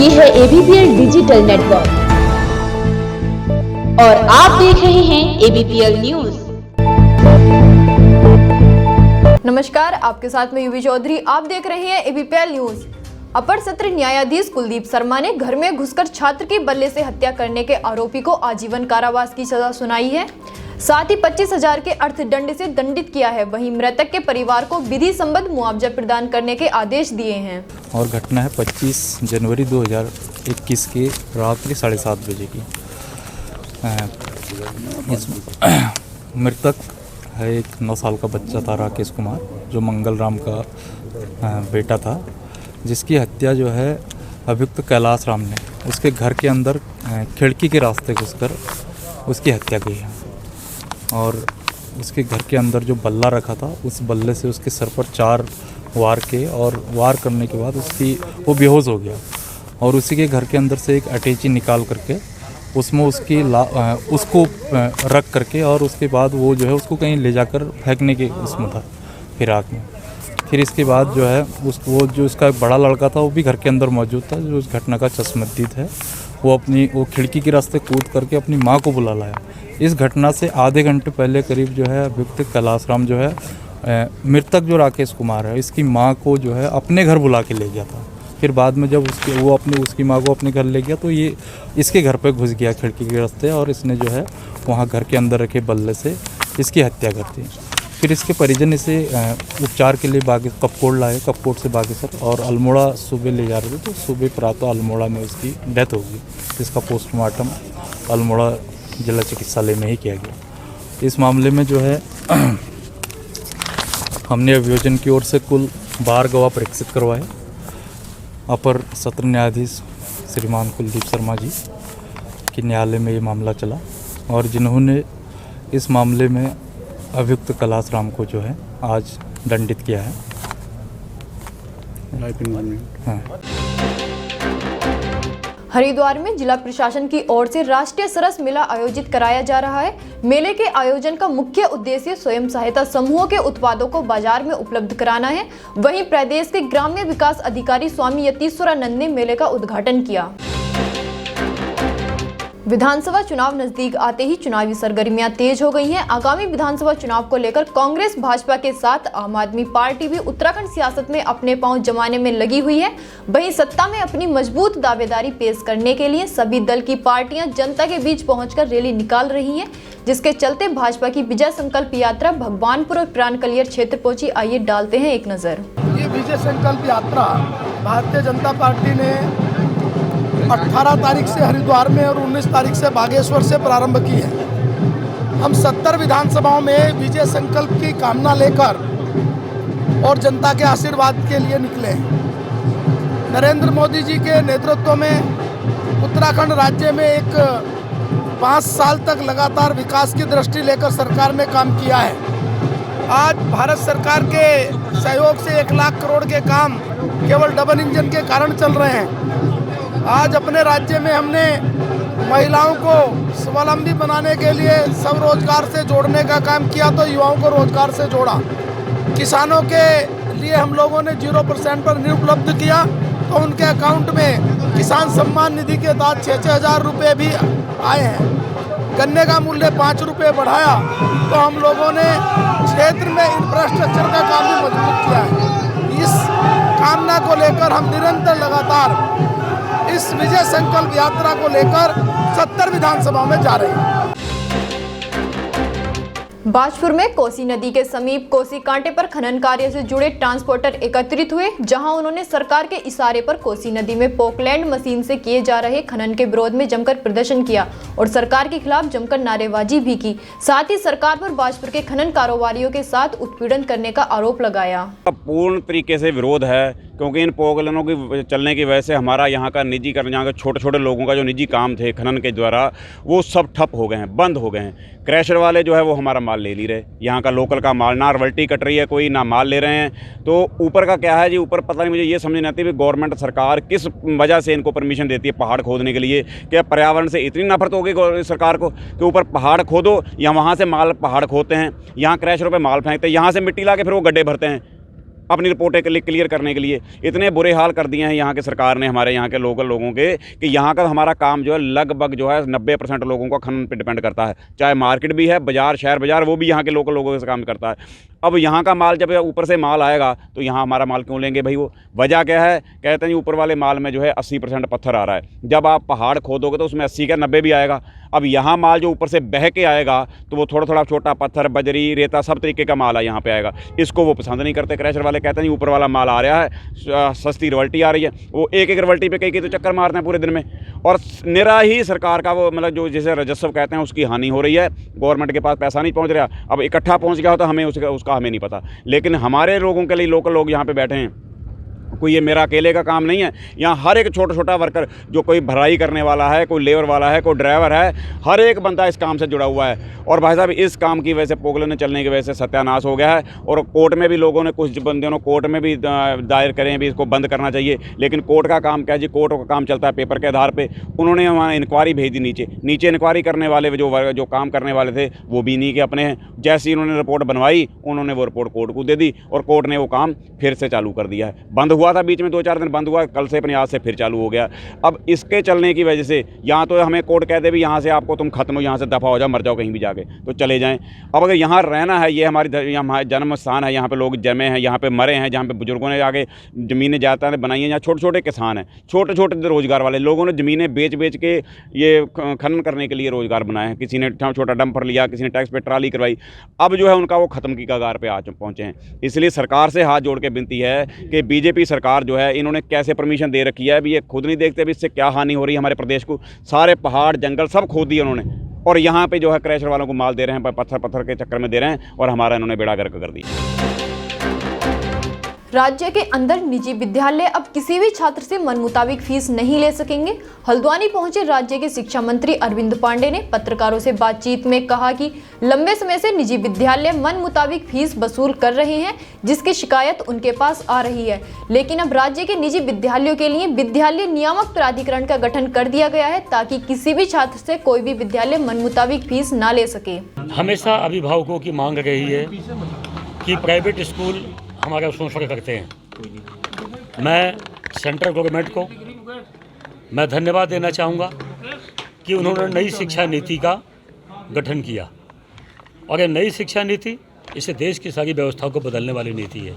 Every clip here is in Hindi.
ये है ABPL डिजिटल नेटवर्क और आप देख रहे हैं ABPL न्यूज। नमस्कार, आपके साथ में युवी चौधरी। आप देख रहे हैं ABPL न्यूज। अपर सत्र न्यायाधीश कुलदीप शर्मा ने घर में घुसकर छात्र की बल्ले से हत्या करने के आरोपी को आजीवन कारावास की सजा सुनाई है। साथ ही 25,000 के अर्थदंड से दंडित किया है। वहीं मृतक के परिवार को विधि संबद्ध मुआवजा प्रदान करने के आदेश दिए हैं। और घटना है 25 जनवरी 2021 की रात्रि 7:30 बजे की। इस मृतक है एक 9 साल का बच्चा था, राकेश कुमार, जो मंगल राम का बेटा था, जिसकी हत्या जो है अभियुक्त कैलाश राम ने उसके घर के अंदर खिड़की के रास्ते घुसकर उसकी हत्या की है। और उसके घर के अंदर जो बल्ला रखा था, उस बल्ले से उसके सर पर 4 वार के, और वार करने के बाद वो बेहोश हो गया। और उसी के घर के अंदर से एक अटैची निकाल करके उसमें उसको रख करके, और उसके बाद वो जो है उसको कहीं ले जाकर फेंकने के उसमें था, फिराक में। फिर इसके बाद जो है वो जो उसका एक बड़ा लड़का था, वो भी घर के अंदर मौजूद था, जो उस घटना का चश्मदीद है। वो खिड़की के रास्ते कूद करके अपनी माँ को बुला लाया। इस घटना से आधे घंटे पहले करीब जो है अभियुक्त कैलाश राम जो है मृतक जो राकेश कुमार है, इसकी माँ को जो है अपने घर बुला के ले गया था। फिर बाद में जब उसकी माँ को अपने घर ले गया तो ये इसके घर पे घुस गया खिड़की के रास्ते, और इसने जो है वहाँ घर के अंदर रखे बल्ले से इसकी हत्या कर दी। फिर इसके परिजन इसे उपचार के लिए कपकोट लाए, कपकोट से बागेश्वर और अल्मोड़ा सुबह ले जा रहे थे। तो सुबह प्रातः अल्मोड़ा में उसकी डेथ हो गई, जिसका पोस्टमार्टम अल्मोड़ा जिला चिकित्सालय में ही किया गया। इस मामले में जो है हमने अभियोजन की ओर से कुल 12 गवाह प्रेक्षित करवाए। अपर सत्र न्यायाधीश श्रीमान कुलदीप शर्मा जी के न्यायालय में ये मामला चला, और जिन्होंने इस मामले में अभियुक्त कैलाश राम को जो है आज दंडित किया है। हाँ। हरिद्वार में जिला प्रशासन की ओर से राष्ट्रीय सरस मेला आयोजित कराया जा रहा है। मेले के आयोजन का मुख्य उद्देश्य स्वयं सहायता समूहों के उत्पादों को बाजार में उपलब्ध कराना है। वहीं प्रदेश के ग्राम्य विकास अधिकारी स्वामी यतीश्वरानंद ने मेले का उद्घाटन किया। विधानसभा चुनाव नजदीक आते ही चुनावी सरगर्मियां तेज हो गई हैं। आगामी विधानसभा चुनाव को लेकर कांग्रेस भाजपा के साथ आम आदमी पार्टी भी उत्तराखंड सियासत में अपने पांव जमाने में लगी हुई है। वहीं सत्ता में अपनी मजबूत दावेदारी पेश करने के लिए सभी दल की पार्टियां जनता के बीच पहुंचकर रैली निकाल रही हैं, जिसके चलते भाजपा की विजय संकल्प यात्रा भगवानपुर और प्राणकलियर क्षेत्र पहुंची। आइए डालते हैं एक नजर। ये विजय संकल्प यात्रा भारतीय जनता पार्टी ने 18 तारीख से हरिद्वार में और 19 तारीख से बागेश्वर से प्रारंभ की है। हम 70 विधानसभाओं में विजय संकल्प की कामना लेकर और जनता के आशीर्वाद के लिए निकले हैं। नरेंद्र मोदी जी के नेतृत्व में उत्तराखंड राज्य में एक 5 साल तक लगातार विकास की दृष्टि लेकर सरकार ने काम किया है। आज भारत सरकार के सहयोग से 1 लाख करोड़ के काम केवल डबल इंजन के कारण चल रहे हैं। आज अपने राज्य में हमने महिलाओं को स्वावलंबी बनाने के लिए स्वरोजगार से जोड़ने का काम किया, तो युवाओं को रोजगार से जोड़ा। किसानों के लिए हम लोगों ने 0% पर ऋण उपलब्ध किया, तो उनके अकाउंट में किसान सम्मान निधि के तहत 6-6 हज़ार रुपये भी आए हैं। गन्ने का मूल्य 5 रुपये बढ़ाया, तो हम लोगों ने क्षेत्र में इंफ्रास्ट्रक्चर का काम भी मजबूत किया है। इस कामना को लेकर हम निरंतर लगातार इस विजय संकल्प यात्रा को लेकर 70 विधानसभा में जा रहे हैं। बाजपुर में कोसी नदी के समीप कोसी कांटे पर खनन कार्य से जुड़े ट्रांसपोर्टर एकत्रित हुए, जहां उन्होंने सरकार के इशारे पर कोसी नदी में पोकलैंड मशीन से किए जा रहे खनन के विरोध में जमकर प्रदर्शन किया और सरकार के खिलाफ जमकर नारेबाजी भी की। साथ ही सरकार पर बाजपुर के खनन कारोबारियों के साथ उत्पीड़न करने का आरोप लगाया। पूर्ण तरीके से विरोध है, क्योंकि इन पोकलैंडों की चलने की वजह से हमारा यहाँ का निजीकरण, यहाँ के छोटे छोटे लोगों का जो निजी काम थे खनन के द्वारा, वो सब ठप हो गए हैं, बंद हो गए हैं। क्रैशर वाले जो है वो हमारा माल ले नहीं रहे, यहाँ का लोकल का माल, ना रॉयल्टी कट रही है कोई, ना माल ले रहे हैं। तो ऊपर का क्या है जी, ऊपर पता नहीं, मुझे ये समझ नहीं आती कि गवर्नमेंट सरकार किस वजह से इनको परमिशन देती है पहाड़ खोदने के लिए। क्या पर्यावरण से इतनी नफरत होगी सरकार को कि ऊपर पहाड़ खोदो या वहाँ से माल पहाड़ खोदते हैं, यहाँ क्रैशरों पर माल फेंकते हैं, यहाँ से मिट्टी ला के फिर वो गड्ढे भरते हैं। अपनी रिपोर्टें क्लियर करने के लिए। इतने बुरे हाल कर दिए हैं यहाँ के सरकार ने हमारे यहाँ के लोकल लोगों के कि यहाँ का हमारा काम जो है लगभग जो है 90% लोगों का खनन पे डिपेंड करता है। चाहे मार्केट भी है, बाजार, शहर बाजार, वो भी यहाँ के लोकल लोगों से काम करता है। अब यहाँ का माल जब ऊपर से माल आएगा तो यहाँ हमारा माल क्यों लेंगे भाई? वो वजह क्या है? कहते हैं ऊपर वाले माल में जो है 80% पत्थर आ रहा है। जब आप पहाड़ खोदोगे तो उसमें 80 का 90 भी आएगा। अब यहाँ माल जो ऊपर से बह के आएगा तो वो थोड़ा थोड़ा छोटा पत्थर, बजरी, रेता, सब तरीके का माल है यहाँ पे आएगा। इसको वो पसंद नहीं करते क्रैशर वाले। कहते हैं ऊपर वाला माल आ रहा है, सस्ती रॉयल्टी आ रही है। वो एक रॉयल्टी पे कई तो चक्कर मारते हैं पूरे दिन में, और निरा ही सरकार का वो मतलब जो जिसे राजस्व कहते हैं उसकी हानि हो रही है। गवर्नमेंट के पास पैसा नहीं पहुँच रहा। अब इकट्ठा पहुँच गया हो तो हमें उसका हमें नहीं पता, लेकिन हमारे लोगों के लिए, लोकल लोग यहाँ पे बैठे हैं, कोई ये मेरा अकेले का काम नहीं है। यहाँ हर एक छोटा छोटा वर्कर, जो कोई भराई करने वाला है, कोई लेबर वाला है, कोई ड्राइवर है, हर एक बंदा इस काम से जुड़ा हुआ है। और भाई साहब इस काम की वजह से, पोगलें ने चलने की वजह से सत्यानाश हो गया है। और कोर्ट में भी लोगों ने, कुछ बंदों ने कोर्ट में भी दायर करें भी इसको बंद करना चाहिए, लेकिन कोर्ट का काम क्या जी? कोर्ट का काम चलता है पेपर के आधार पर। उन्होंने वहाँ इंक्वायरी भेज दी नीचे इंक्वायरी करने वाले जो काम करने वाले थे वो भी नहीं के अपने हैं। जैसे ही उन्होंने रिपोर्ट बनवाई, उन्होंने वो रिपोर्ट कोर्ट को दे दी और कोर्ट ने वो काम फिर से चालू कर दिया है। बंद हुआ था बीच में 2-4 दिन बंद हुआ, कल से अपने आज से फिर चालू हो गया। अब इसके चलने की वजह से यहाँ तो हमें कोर्ट कह दे भी यहाँ से आपको तुम खत्म हो, यहाँ से दफ़ा हो जाओ, मर जाओ कहीं भी जाके, तो चले जाएं। अब अगर यहाँ रहना है, ये हमारी जन्म स्थान है, यहाँ पे लोग जमे हैं, यहाँ पे मरे हैं, जहाँ पे बुजुर्गों ने आगे ज़मीनें ज़्यादा बनाई हैं। यहाँ छोटे छोटे किसान हैं, छोटे छोटे रोज़गार वाले लोगों ने ज़मीनें बेच के ये खनन करने के लिए रोज़गार बनाए हैं। किसी ने छोटा डंपर लिया, किसी ने टैक्स पे ट्राली करवाई। अब जो है उनका वो ख़त्म की कगार पे पहुँचे हैं। इसलिए सरकार से हाथ जोड़ के विनती है कि बीजेपी सरकार जो है, इन्होंने कैसे परमिशन दे रखी है अभी ये खुद नहीं देखते भी इससे क्या हानि हो रही है हमारे प्रदेश को। सारे पहाड़ जंगल सब खोद दिए उन्होंने, और यहाँ पे जो है क्रैशर वालों को माल दे रहे हैं, पत्थर के चक्कर में दे रहे हैं, और हमारा इन्होंने बेड़ा गर्क कर दिया। राज्य के अंदर निजी विद्यालय अब किसी भी छात्र से मन मुताबिक फीस नहीं ले सकेंगे। हल्द्वानी पहुंचे राज्य के शिक्षा मंत्री अरविंद पांडे ने पत्रकारों से बातचीत में कहा कि लंबे समय से निजी विद्यालय मन मुताबिक फीस वसूल कर रहे हैं, जिसकी शिकायत उनके पास आ रही है। लेकिन अब राज्य के निजी विद्यालयों के लिए विद्यालय नियामक प्राधिकरण का गठन कर दिया गया है, ताकि किसी भी छात्र से कोई भी विद्यालय मन मुताबिक फीस ना ले सके। हमेशा अभिभावकों की मांग रही है कि प्राइवेट स्कूल हमारा शोषण करते हैं। मैं सेंट्रल गवर्नमेंट को मैं धन्यवाद देना चाहूँगा कि उन्होंने नई शिक्षा नीति का गठन किया, और ये नई शिक्षा नीति इसे देश की सारी व्यवस्थाओं को बदलने वाली नीति है।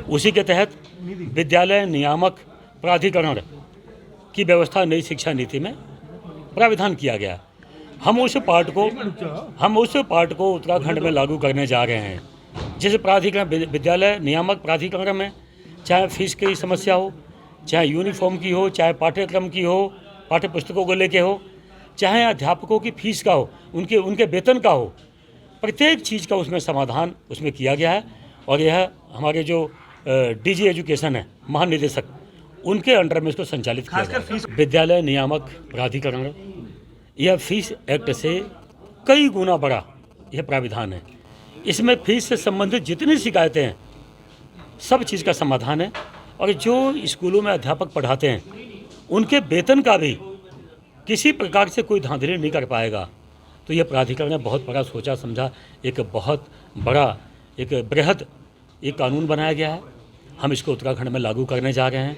उसी के तहत विद्यालय नियामक प्राधिकरण की व्यवस्था नई शिक्षा नीति में प्राविधान किया गया। हम उस पार्ट को उत्तराखंड में लागू करने जा रहे हैं, जिस प्राधिकरण, विद्यालय नियामक प्राधिकरण में चाहे फीस की समस्या हो, चाहे यूनिफॉर्म की हो, चाहे पाठ्यक्रम की हो, पाठ्य पुस्तकों को लेके हो, चाहे अध्यापकों की फीस का हो, उनके वेतन का हो, प्रत्येक चीज़ का उसमें समाधान उसमें किया गया है। और यह हमारे जो डीजी एजुकेशन है, महानिदेशक, उनके अंडर में इसको संचालित किया जाएगा। विद्यालय नियामक प्राधिकरण, यह फीस एक्ट से कई गुना बड़ा यह प्राविधान है। इसमें फीस से संबंधित जितनी शिकायतें हैं, सब चीज़ का समाधान है। और जो स्कूलों में अध्यापक पढ़ाते हैं, उनके वेतन का भी किसी प्रकार से कोई धांधली नहीं कर पाएगा। तो यह प्राधिकरण ने बहुत बड़ा सोचा समझा, एक बहुत बड़ा, एक बृहद एक कानून बनाया गया है। हम इसको उत्तराखंड में लागू करने जा रहे हैं,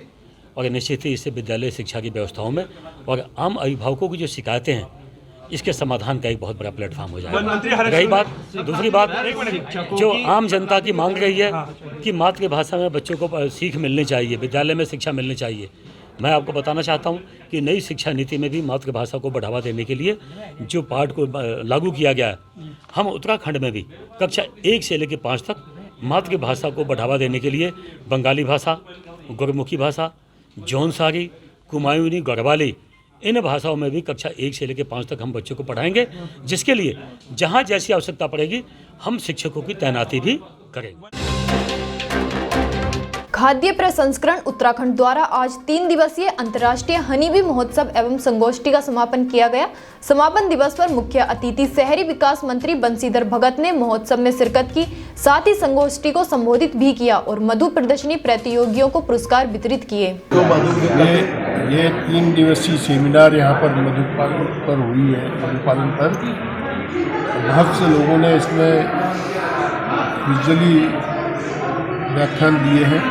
और निश्चित ही इससे विद्यालय शिक्षा की व्यवस्थाओं में और आम अभिभावकों की जो शिकायतें हैं, इसके समाधान का एक बहुत बड़ा प्लेटफॉर्म हो जाएगा। रही बात, दूसरी बात, जो आम जनता की मांग रही है कि मातृभाषा में बच्चों को सीख मिलनी चाहिए, विद्यालय में शिक्षा मिलनी चाहिए, मैं आपको बताना चाहता हूं कि नई शिक्षा नीति में भी मातृभाषा को बढ़ावा देने के लिए जो पाठ को लागू किया गया है, हम उत्तराखंड में भी कक्षा 1 से लेकर 5 तक मातृभाषा को बढ़ावा देने के लिए बंगाली भाषा, गुरमुखी भाषा, जौनसारी, कुमायूनी, गढ़वाली, इन भाषाओं में भी कक्षा 1 से लेकर 5 तक हम बच्चों को पढ़ाएंगे, जिसके लिए जहां जैसी आवश्यकता पड़ेगी हम शिक्षकों की तैनाती भी करेंगे। खाद्य प्रसंस्करण उत्तराखंड द्वारा आज 3 दिवसीय अंतर्राष्ट्रीय हनी बी महोत्सव एवं संगोष्ठी का समापन किया गया। समापन दिवस पर मुख्य अतिथि शहरी विकास मंत्री बंशीधर भगत ने महोत्सव में शिरकत की, साथ ही संगोष्ठी को संबोधित भी किया और मधु प्रदर्शनी प्रतियोगियों को पुरस्कार वितरित किए। तो ये 3 दिवसीय सेमिनार यहाँ पर मधुपालन पर हुई है। मधुपालन पर बहुत से लोगों ने इसमें विजुअली व्याख्यान दिए हैं।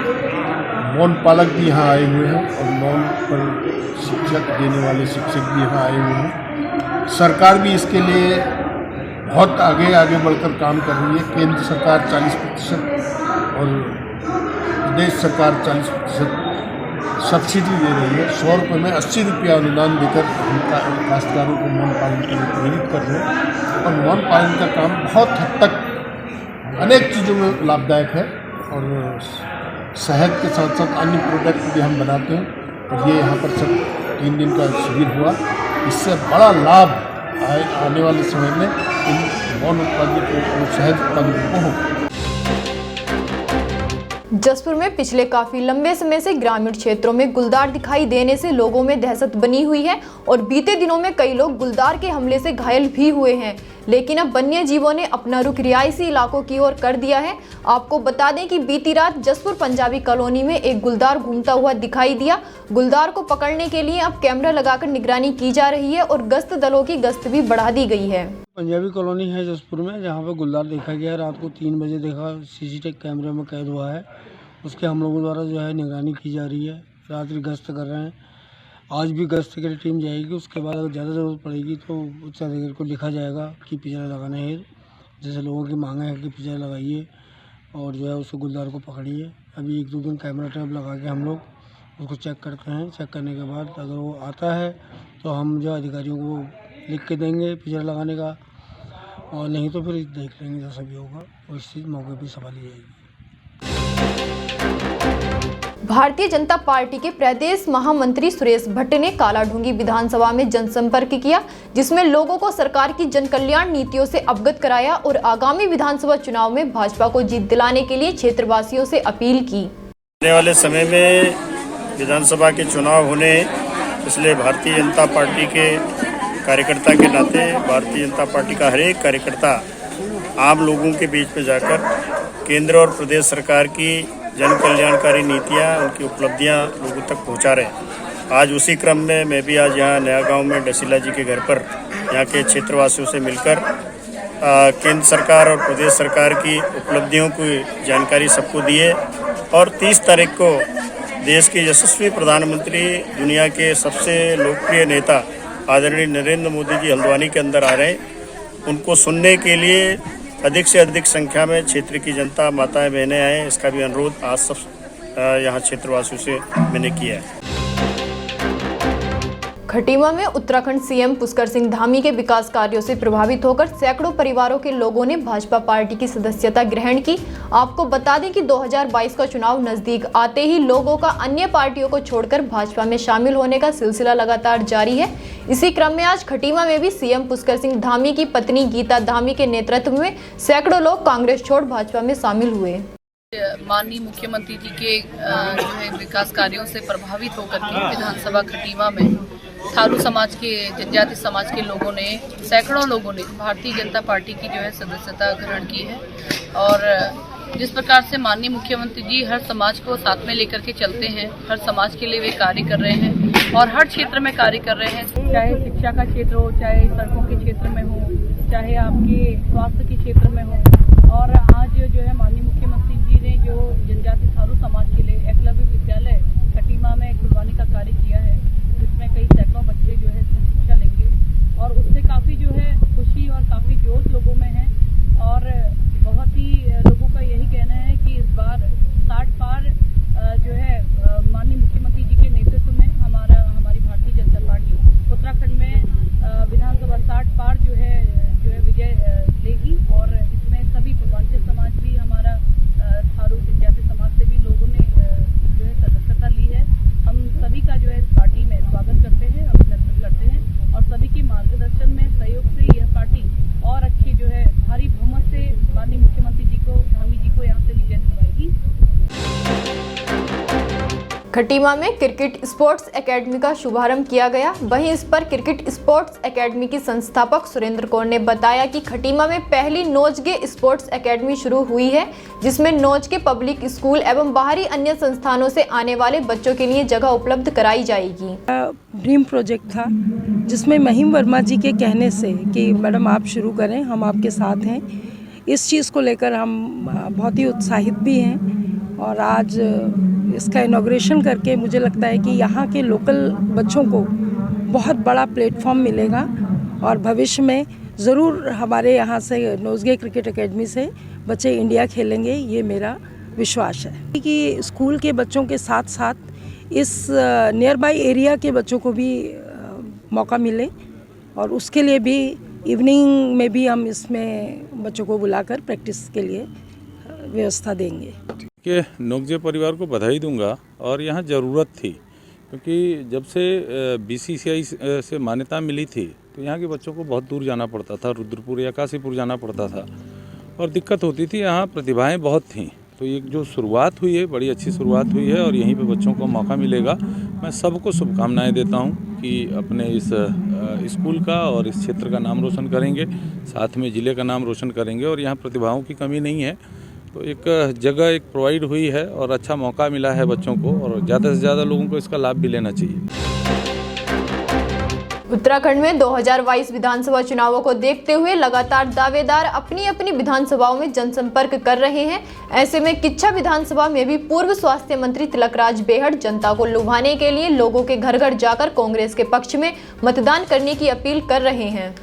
मौन पालक भी यहाँ आए हुए हैं और मौन पर शिक्षक देने वाले शिक्षक भी यहाँ आए हुए हैं। सरकार भी इसके लिए बहुत आगे बढ़कर काम कर रही है। केंद्र सरकार 40% और प्रदेश सरकार 40% सब्सिडी दे रही है। 100 रुपये में 80 रुपया अनुदान देकर काश्तकारों को मौन पालन के लिए प्रेरित कर रहे हैं। और मौन पालन का काम बहुत हद तक अनेक चीज़ों में लाभदायक है और शहद के साथ साथ अन्य प्रोडक्ट भी हम बनाते हैं। और ये यहाँ पर सब 3 दिन का शिविर हुआ। इससे बड़ा लाभ आने वाले समय में इन मौन उत्पादित और शहद उत्पादकों को होगा। जसपुर में पिछले काफी लंबे समय से ग्रामीण क्षेत्रों में गुलदार दिखाई देने से लोगों में दहशत बनी हुई है और बीते दिनों में कई लोग गुलदार के हमले से घायल भी हुए हैं। लेकिन अब वन्य जीवों ने अपना रुख रिहायशी इलाकों की ओर कर दिया है। आपको बता दें कि बीती रात जसपुर पंजाबी कॉलोनी में एक गुलदार घूमता हुआ दिखाई दिया। गुलदार को पकड़ने के लिए अब कैमरा लगाकर निगरानी की जा रही है और गश्त दलों की गश्त भी बढ़ा दी गई है। पंजाबी कॉलोनी है जसपुर में, जहाँ पर गुलदार देखा गया। रात को 3 बजे देखा, सीसीटीवी कैमरे में कैद हुआ है। उसके हम लोगों द्वारा जो है निगरानी की जा रही है। रात्रि गश्त कर रहे हैं। आज भी गश्त के लिए टीम जाएगी। उसके बाद अगर ज़्यादा ज़रूरत पड़ेगी तो उच्च अधिकारी को लिखा जाएगा कि पिंजरा लगाना है। जैसे लोगों की मांग है कि पिंजरा लगाइए और जो है उसको गुलदार को पकड़िए। अभी 1-2 दिन कैमरा ट्रैप लगा के हम लोग उसको चेक करते हैं। चेक करने के बाद अगर वो आता है तो हम जो अधिकारियों को लिख के देंगे पिंजरा लगाने का, और नहीं तो फिर देख लेंगे जैसा भी होगा। और इस चीज़ मौके पर संभाली जाएगी। भारतीय जनता पार्टी के प्रदेश महामंत्री सुरेश भट्ट ने कालाढूंगी विधानसभा में जनसंपर्क किया, जिसमें लोगों को सरकार की जन कल्याण नीतियों से अवगत कराया और आगामी विधानसभा चुनाव में भाजपा को जीत दिलाने के लिए क्षेत्रवासियों से अपील की। आने वाले समय में विधानसभा के चुनाव होने, इसलिए भारतीय जनता पार्टी के कार्यकर्ता के नाते भारतीय जनता पार्टी का हर एक कार्यकर्ता आम लोगों के बीच में जाकर केंद्र और प्रदेश सरकार की जन कल्याणकारी नीतियाँ, उनकी उपलब्धियाँ लोगों तक पहुँचा रहे हैं। आज उसी क्रम में मैं भी आज यहाँ नया गांव में डसीला जी के घर पर यहाँ के क्षेत्रवासियों से मिलकर केंद्र सरकार और प्रदेश सरकार की उपलब्धियों की जानकारी सबको दी है। और 30 तारीख को देश के यशस्वी प्रधानमंत्री, दुनिया के सबसे लोकप्रिय नेता आदरणीय नरेंद्र मोदी जी हल्द्वानी के अंदर आ रहे हैं। उनको सुनने के लिए अधिक से अधिक संख्या में क्षेत्र की जनता, माताएं, बहनें आए। इसका भी अनुरोध आज सब यहाँ क्षेत्रवासियों से मैंने किया है। खटीमा में उत्तराखंड सीएम पुष्कर सिंह धामी के विकास कार्यों से प्रभावित होकर सैकड़ों परिवारों के लोगों ने भाजपा पार्टी की सदस्यता ग्रहण की। आपको बता दें कि 2022 का चुनाव नजदीक आते ही लोगों का अन्य पार्टियों को छोड़कर भाजपा में शामिल होने का सिलसिला लगातार जारी है। इसी क्रम में आज खटीमा में भी सीएम पुष्कर सिंह धामी की पत्नी गीता धामी के नेतृत्व में सैकड़ों लोग कांग्रेस छोड़ भाजपा में शामिल हुए। माननीय मुख्यमंत्री जी के जो है विकास कार्यों से प्रभावित होकर के विधानसभा खटीमा में थारू समाज के, जनजाति समाज के लोगों ने, सैकड़ों लोगों ने भारतीय जनता पार्टी की जो है सदस्यता ग्रहण की है। और जिस प्रकार से माननीय मुख्यमंत्री जी हर समाज को साथ में लेकर के चलते हैं, हर समाज के लिए वे कार्य कर रहे हैं और हर क्षेत्र में कार्य कर रहे हैं, चाहे शिक्षा का क्षेत्र हो, चाहे सड़कों के क्षेत्र में हो, चाहे आपके स्वास्थ्य के क्षेत्र में हो। और आज जो है माननीय मुख्यमंत्री जी ने जो जनजाति थारू समाज के लिए एकलव्य विद्यालय खटीमा में खुलवाने का कार्य किया है, जिसमें कई सैकड़ों बच्चे जो है शिक्षा लेंगे और उससे काफ़ी जो है खुशी और काफ़ी जोश लोगों में है। और बहुत ही लोगों का यही कहना है कि इस बार 60 पार जो है माननीय मुख्यमंत्री जी के नेतृत्व में हमारी भारतीय जनता पार्टी उत्तराखंड में विधानसभा 60 पार जो है विजय लेगी। और इसमें सभी पूर्वांचल समाज भी, हमारा थारू जनजाति समाज से भी लोगों ने जो है सदस्यता ली है। हम सभी का जो है इस पार्टी में स्वागत करते हैं, अभिनंदन करते हैं और सभी के मार्गदर्शन में, सहयोग से यह पार्टी और अच्छी जो है भारी बहुमत से माननीय मुख्यमंत्री जी को, धामी जी को यहाँ से विजय दिलवाएगी। खटीमा में क्रिकेट स्पोर्ट्स एकेडमी का शुभारंभ किया गया। वहीं इस पर क्रिकेट स्पोर्ट्स एकेडमी की संस्थापक सुरेंद्र कौर ने बताया कि खटीमा में पहली नौजगे स्पोर्ट्स एकेडमी शुरू हुई है, जिसमें नौजगे पब्लिक स्कूल एवं बाहरी अन्य संस्थानों से आने वाले बच्चों के लिए जगह उपलब्ध कराई जाएगी। ड्रीम प्रोजेक्ट था, जिसमें महिम वर्मा जी के कहने से कि मैडम आप शुरू करें, हम आपके साथ हैं। इस चीज़ को लेकर हम बहुत ही उत्साहित भी हैं और आज इसका इनॉग्रेशन करके मुझे लगता है कि यहाँ के लोकल बच्चों को बहुत बड़ा प्लेटफॉर्म मिलेगा और भविष्य में ज़रूर हमारे यहाँ से नोज़गे क्रिकेट एकेडमी से बच्चे इंडिया खेलेंगे, ये मेरा विश्वास है कि स्कूल के बच्चों के साथ साथ इस नियर बाई एरिया के बच्चों को भी मौका मिले और उसके लिए भी इवनिंग में भी हम इसमें बच्चों को बुलाकर प्रैक्टिस के लिए व्यवस्था देंगे। कि नोकजे परिवार को बधाई दूंगा और यहाँ ज़रूरत थी, क्योंकि जब से बीसीसीआई से मान्यता मिली थी तो यहाँ के बच्चों को बहुत दूर जाना पड़ता था, रुद्रपुर या काशीपुर जाना पड़ता था और दिक्कत होती थी। यहाँ प्रतिभाएं बहुत थीं, तो ये जो शुरुआत हुई है बड़ी अच्छी शुरुआत हुई है और यहीं पे बच्चों को मौका मिलेगा। मैं सबको शुभकामनाएं देता हूँ कि अपने इस स्कूल का और इस क्षेत्र का नाम रोशन करेंगे, साथ में ज़िले का नाम रोशन करेंगे और यहाँ प्रतिभाओं की कमी नहीं है। तो एक जगह एक प्रोवाइड हुई है और अच्छा मौका मिला है बच्चों को और ज़्यादा से ज़्यादा लोगों को इसका लाभ भी लेना चाहिए। उत्तराखंड में 2022 विधानसभा चुनावों को देखते हुए लगातार दावेदार अपनी अपनी विधानसभाओं में जनसंपर्क कर रहे हैं। ऐसे में किच्छा विधानसभा में भी पूर्व स्वास्थ्य मंत्री तिलकराज बेहड़ जनता को लुभाने के लिए लोगों के घर घर जाकर कांग्रेस के पक्ष में मतदान करने की अपील कर रहे हैं।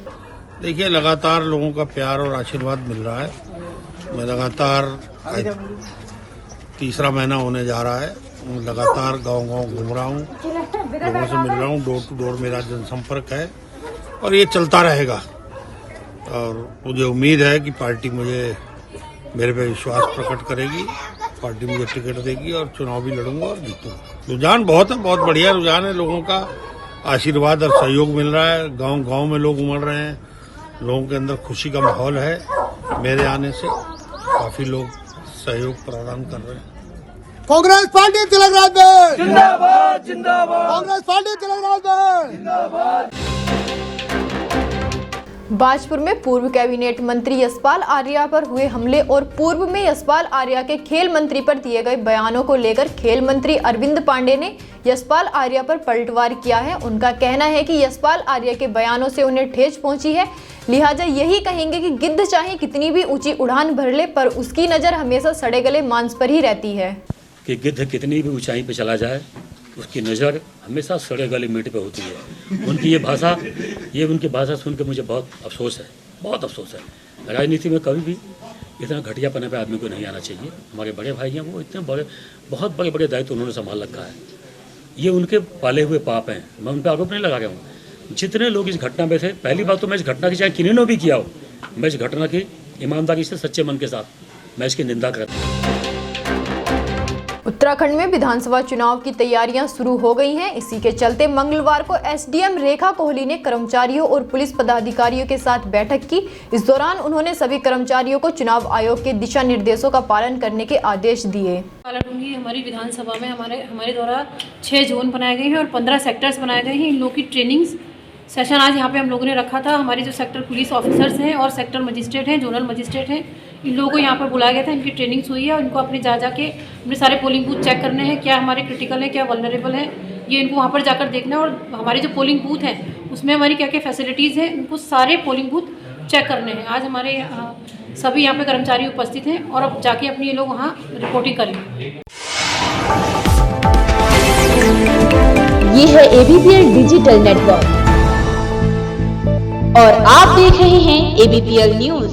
देखिए, लगातार लोगों का प्यार और आशीर्वाद मिल रहा है। मैं लगातार तीसरा महीना होने जा रहा है, लगातार गांव-गांव घूम रहा हूँ, लोगों से मिल रहा हूँ, डोर टू डोर मेरा जनसंपर्क है और ये चलता रहेगा। और मुझे उम्मीद है कि पार्टी मेरे पे विश्वास प्रकट करेगी, पार्टी मुझे टिकट देगी और चुनाव भी लड़ूंगा और जीतूंगा। रुझान बहुत है, बहुत बढ़िया रुझान है, लोगों का आशीर्वाद और सहयोग मिल रहा है। गाँव-गाँव में लोग उमड़ रहे हैं, लोगों के अंदर खुशी का माहौल है। मेरे आने से काफी लोग सहयोग प्रदान कर रहे हैं। कांग्रेस पार्टी तिलकराज जिंदाबाद, जिंदाबाद। कांग्रेस पार्टी तिलकराज जिंदाबाद। बाजपुर में पूर्व कैबिनेट मंत्री यशपाल आर्या पर हुए हमले और पूर्व में यशपाल आर्या के खेल मंत्री पर दिए गए बयानों को लेकर खेल मंत्री अरविंद पांडे ने यशपाल आर्या पर पलटवार किया है। उनका कहना है कि यशपाल आर्या के बयानों से उन्हें ठेस पहुंची है, लिहाजा यही कहेंगे कि गिद्ध चाहे कितनी भी ऊंची उड़ान भर ले पर उसकी नज़र हमेशा सड़े गले मांस पर ही रहती है। कि गिद्ध कितनी भी ऊंचाई पे चला जाए उसकी नज़र हमेशा सड़े गले मीट पे होती है। उनकी उनकी भाषा सुन के मुझे बहुत अफसोस है, बहुत अफसोस है। राजनीति में कभी भी इतना घटियापने पे आदमी को नहीं आना चाहिए। हमारे बड़े भाई हैं, वो इतने बहुत बड़े दायित्व उन्होंने संभाल रखा है। ये उनके पाले हुए पाप हैं, मैं उन पर आरोप नहीं लगा रहा हूँ। जितने लोग इस घटना में थे, पहली बात तो मैं इस घटना की चाहे किन्हीं भी किया हो, मैं इस घटना की ईमानदारी से सच्चे मन के साथ मैं इसकी निंदा करता हूँ। उत्तराखंड में विधानसभा चुनाव की तैयारियां शुरू हो गई हैं। इसी के चलते मंगलवार को एसडीएम रेखा कोहली ने कर्मचारियों और पुलिस पदाधिकारियों के साथ बैठक की। इस दौरान उन्होंने सभी कर्मचारियों को चुनाव आयोग के दिशा निर्देशों का पालन करने के आदेश दिए। हमारी विधानसभा में हमारे द्वारा 6 जोन बनाए गए हैं और 15 सेक्टर्स बनाए गए हैं। इन लोगों की ट्रेनिंग सेशन आज यहाँ पे हम लोगों ने रखा था। हमारे जो सेक्टर पुलिस ऑफिसर्स हैं और सेक्टर मजिस्ट्रेट हैं, जोनल मजिस्ट्रेट हैं, इन लोगों को यहाँ पर बुलाया गया था। इनकी ट्रेनिंग्स हुई है और इनको अपने जाके अपने सारे पोलिंग बूथ चेक करने हैं, क्या हमारे क्रिटिकल है, क्या वल्नरेबल है, ये इनको वहाँ पर जाकर देखना है। और हमारे जो पोलिंग बूथ हैं उसमें हमारी क्या क्या फैसिलिटीज़ हैं, उनको सारे पोलिंग बूथ चेक करने हैं। आज हमारे सभी यहाँ पे कर्मचारी उपस्थित हैं और अब जाके अपनी ये लोग वहाँ रिपोर्टिंग करेंगे। ये है ABPL डिजिटल नेटवर्क और आप देख रहे हैं ABPL न्यूज।